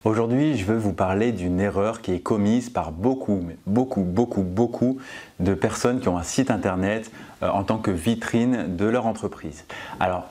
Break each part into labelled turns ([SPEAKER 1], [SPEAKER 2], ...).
[SPEAKER 1] Aujourd'hui, je veux vous parler d'une erreur qui est commise par beaucoup de personnes qui ont un site internet en tant que vitrine de leur entreprise. Alors,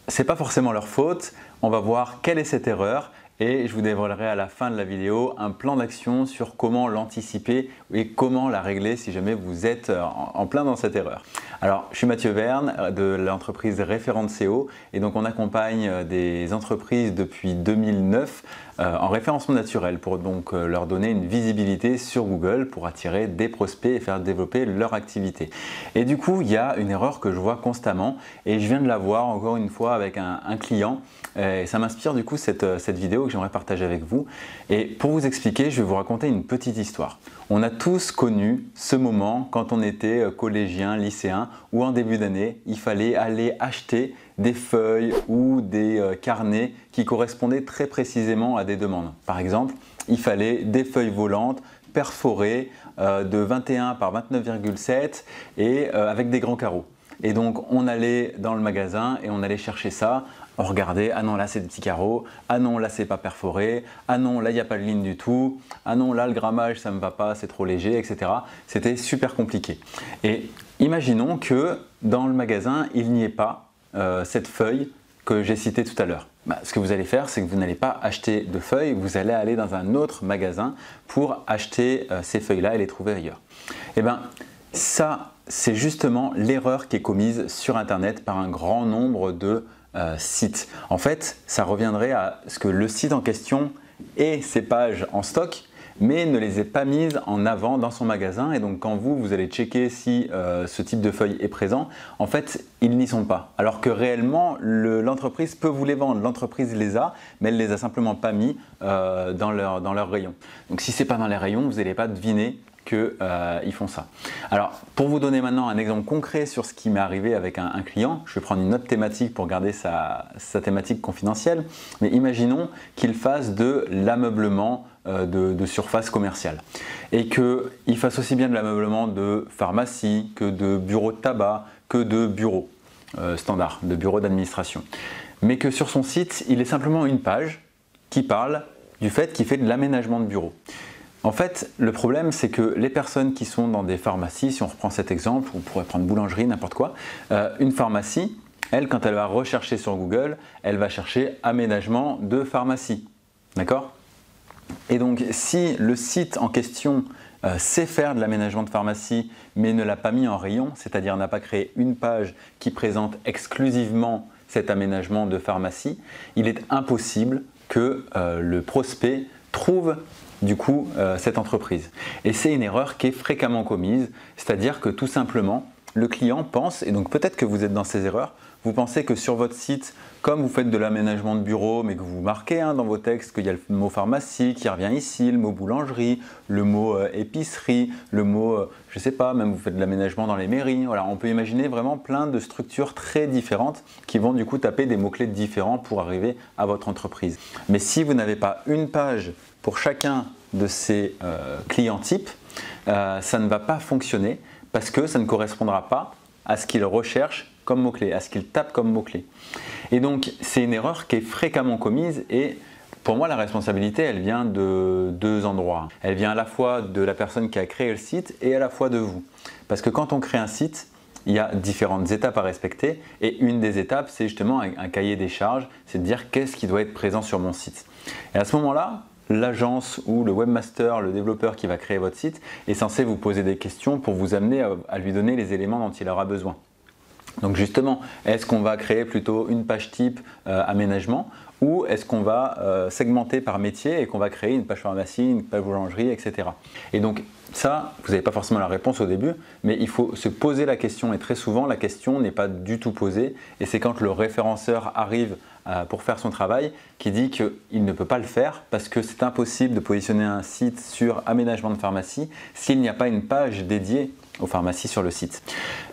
[SPEAKER 1] ce n'est pas forcément leur faute, on va voir quelle est cette erreur et je vous dévoilerai à la fin de la vidéo un plan d'action sur comment l'anticiper et comment la régler si jamais vous êtes en plein dans cette erreur. Alors, je suis Mathieu Verne de l'entreprise Référente SEO et donc on accompagne des entreprises depuis 2009 en référencement naturel pour donc leur donner une visibilité sur Google pour attirer des prospects et faire développer leur activité. Et du coup, il y a une erreur que je vois constamment et je viens de la voir encore une fois avec un client et ça m'inspire du coup cette vidéo que j'aimerais partager avec vous. Et pour vous expliquer, je vais vous raconter une petite histoire. On a tous connu ce moment quand on était collégien, lycéen ou en début d'année, il fallait aller acheter des feuilles ou des carnets qui correspondaient très précisément à des demandes. Par exemple, il fallait des feuilles volantes perforées de 21 par 29,7 et avec des grands carreaux. Et donc on allait dans le magasin et on allait chercher ça. On regardait, ah non là c'est des petits carreaux, ah non là c'est pas perforé, ah non là il n'y a pas de ligne du tout, ah non là le grammage ça me va pas, c'est trop léger, etc. C'était super compliqué. Et imaginons que dans le magasin il n'y ait pas cette feuille que j'ai citée tout à l'heure. Ce que vous allez faire, c'est que vous n'allez pas acheter de feuilles, vous allez aller dans un autre magasin pour acheter ces feuilles-là et les trouver ailleurs. Et bien ça, c'est justement l'erreur qui est commise sur Internet par un grand nombre de sites. En fait, ça reviendrait à ce que le site en question ait ses pages en stock, mais ne les ait pas mises en avant dans son magasin. Et donc, quand vous allez checker si ce type de feuille est présent, en fait, ils n'y sont pas. Alors que réellement, l'entreprise peut vous les vendre. L'entreprise les a, mais elle ne les a simplement pas mis dans leur rayon. Donc, si ce n'est pas dans les rayons, vous n'allez pas deviner qu'ils font ça. Alors, pour vous donner maintenant un exemple concret sur ce qui m'est arrivé avec un client, je vais prendre une autre thématique pour garder sa thématique confidentielle, mais imaginons qu'il fasse de l'ameublement de surface commerciale et qu'il fasse aussi bien de l'ameublement de pharmacie que de bureaux de tabac, que de bureaux standards, de bureaux d'administration. Mais que sur son site, il ait simplement une page qui parle du fait qu'il fait de l'aménagement de bureaux. En fait, le problème, c'est que les personnes qui sont dans des pharmacies, si on reprend cet exemple, on pourrait prendre boulangerie, n'importe quoi, une pharmacie, elle, quand elle va rechercher sur Google, elle va chercher aménagement de pharmacie. D'accord ? Et donc, si le site en question sait faire de l'aménagement de pharmacie, mais ne l'a pas mis en rayon, c'est-à-dire n'a pas créé une page qui présente exclusivement cet aménagement de pharmacie, il est impossible que le prospect trouve du coup cette entreprise. Et c'est une erreur qui est fréquemment commise, c'est-à-dire que tout simplement le client pense, et donc peut-être que vous êtes dans ces erreurs, vous pensez que sur votre site, comme vous faites de l'aménagement de bureau, mais que vous marquez dans vos textes qu'il y a le mot pharmacie qui revient ici, le mot boulangerie, le mot épicerie, le mot, je sais pas, même vous faites de l'aménagement dans les mairies. Voilà, on peut imaginer vraiment plein de structures très différentes qui vont du coup taper des mots-clés différents pour arriver à votre entreprise. Mais si vous n'avez pas une page pour chacun de ces clients types, ça ne va pas fonctionner parce que ça ne correspondra pas à ce qu'ils recherchent comme mot-clé, à ce qu'ils tapent comme mot-clé. Et donc, c'est une erreur qui est fréquemment commise et pour moi, la responsabilité, elle vient de deux endroits. Elle vient à la fois de la personne qui a créé le site et à la fois de vous. Parce que quand on crée un site, il y a différentes étapes à respecter et une des étapes, c'est justement un cahier des charges, c'est de dire qu'est-ce qui doit être présent sur mon site. Et à ce moment-là, l'agence ou le webmaster, le développeur qui va créer votre site est censé vous poser des questions pour vous amener à lui donner les éléments dont il aura besoin. Donc justement, est-ce qu'on va créer plutôt une page type aménagement ou est-ce qu'on va segmenter par métier et qu'on va créer une page pharmacie, une page boulangerie, etc. Et donc ça, vous n'avez pas forcément la réponse au début, mais il faut se poser la question et très souvent la question n'est pas du tout posée et c'est quand le référenceur arrive pour faire son travail qui dit qu'il ne peut pas le faire parce que c'est impossible de positionner un site sur aménagement de pharmacie s'il n'y a pas une page dédiée aux pharmacies sur le site.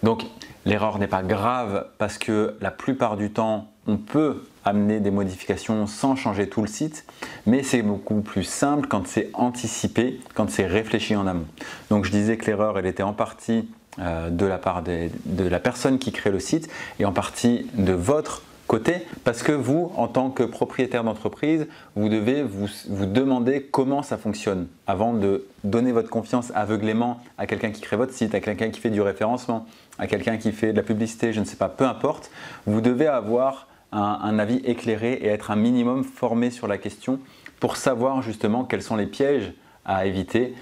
[SPEAKER 1] Donc l'erreur n'est pas grave parce que la plupart du temps, on peut amener des modifications sans changer tout le site, mais c'est beaucoup plus simple quand c'est anticipé, quand c'est réfléchi en amont. Donc je disais que l'erreur, elle était en partie de la part de la personne qui crée le site et en partie de votre côté parce que vous, en tant que propriétaire d'entreprise, vous devez vous demander comment ça fonctionne avant de donner votre confiance aveuglément à quelqu'un qui crée votre site, à quelqu'un qui fait du référencement, à quelqu'un qui fait de la publicité, je ne sais pas, peu importe. Vous devez avoir un avis éclairé et être un minimum formé sur la question pour savoir justement quels sont les pièges à éviter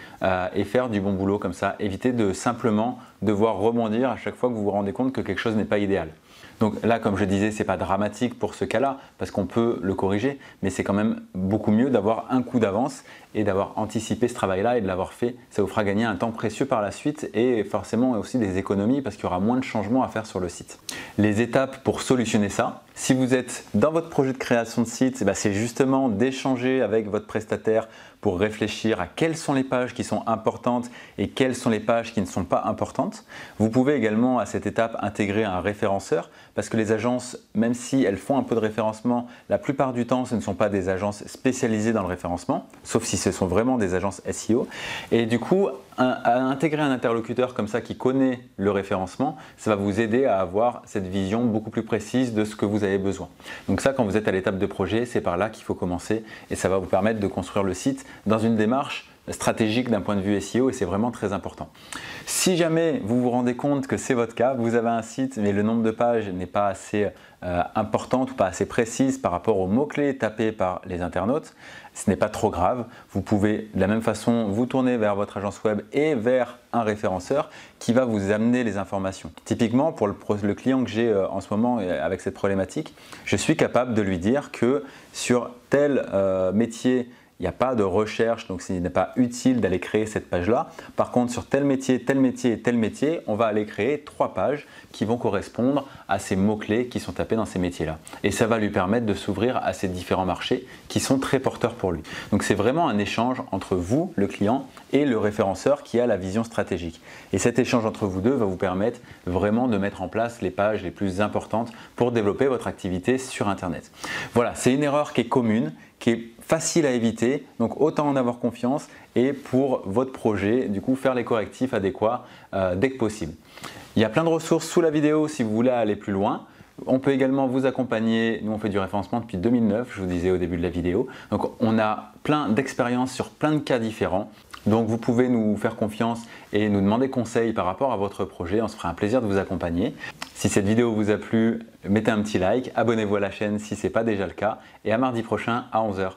[SPEAKER 1] et faire du bon boulot comme ça. Éviter de simplement devoir rebondir à chaque fois que vous vous rendez compte que quelque chose n'est pas idéal. Donc là, comme je disais, ce n'est pas dramatique pour ce cas-là parce qu'on peut le corriger, mais c'est quand même beaucoup mieux d'avoir un coup d'avance et d'avoir anticipé ce travail-là et de l'avoir fait. Ça vous fera gagner un temps précieux par la suite et forcément aussi des économies parce qu'il y aura moins de changements à faire sur le site. Les étapes pour solutionner ça, si vous êtes dans votre projet de création de site, c'est justement d'échanger avec votre prestataire pour réfléchir à quelles sont les pages qui sont importantes et quelles sont les pages qui ne sont pas importantes. Vous pouvez également à cette étape intégrer un référenceur parce que les agences, même si elles font un peu de référencement, la plupart du temps ce ne sont pas des agences spécialisées dans le référencement, sauf si ce sont vraiment des agences SEO. Et du coup, intégrer un interlocuteur comme ça qui connaît le référencement, ça va vous aider à avoir cette vision beaucoup plus précise de ce que vous avez besoin. Donc ça, quand vous êtes à l'étape de projet, c'est par là qu'il faut commencer et ça va vous permettre de construire le site dans une démarche stratégique d'un point de vue SEO et c'est vraiment très important. Si jamais vous vous rendez compte que c'est votre cas, vous avez un site mais le nombre de pages n'est pas assez importante ou pas assez précise par rapport aux mots-clés tapés par les internautes, ce n'est pas trop grave. Vous pouvez de la même façon vous tourner vers votre agence web et vers un référenceur qui va vous amener les informations. Typiquement, pour le client que j'ai en ce moment avec cette problématique, je suis capable de lui dire que sur tel métier, il n'y a pas de recherche, donc ce n'est pas utile d'aller créer cette page-là. Par contre, sur tel métier et tel métier, on va aller créer 3 pages qui vont correspondre à ces mots-clés qui sont tapés dans ces métiers-là. Et ça va lui permettre de s'ouvrir à ces différents marchés qui sont très porteurs pour lui. Donc c'est vraiment un échange entre vous, le client, et le référenceur qui a la vision stratégique. Et cet échange entre vous deux va vous permettre vraiment de mettre en place les pages les plus importantes pour développer votre activité sur Internet. Voilà, c'est une erreur qui est commune, qui est facile à éviter, donc autant en avoir confiance et pour votre projet, du coup faire les correctifs adéquats dès que possible. Il y a plein de ressources sous la vidéo si vous voulez aller plus loin. On peut également vous accompagner, nous on fait du référencement depuis 2009, je vous disais au début de la vidéo, donc on a plein d'expériences sur plein de cas différents. Donc vous pouvez nous faire confiance et nous demander conseil par rapport à votre projet, on se fera un plaisir de vous accompagner. Si cette vidéo vous a plu, mettez un petit like, abonnez-vous à la chaîne si ce n'est pas déjà le cas et à mardi prochain à 11 h.